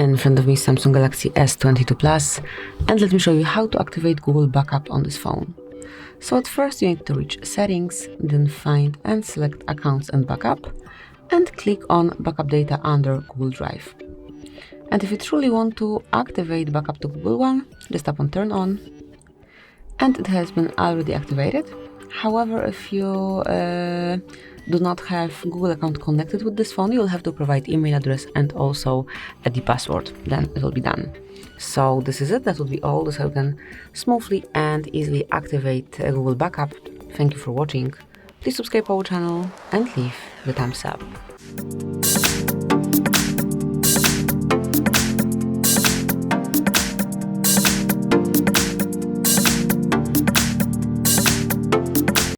In front of me Samsung Galaxy S22 Plus, and let me show you how to activate Google Backup on this phone. So at first you need to reach Settings, then find and select Accounts and Backup, and click on Backup Data under Google Drive. And if you truly want to activate Backup to Google One, just tap on Turn On, and it has been already activated. However, if you do not have Google account connected with this phone, you'll have to provide email address and also the password. Then it will be done. So this is it. That will be all. This is how you can smoothly and easily activate Google Backup. Thank you for watching. Please subscribe our channel and leave the thumbs up.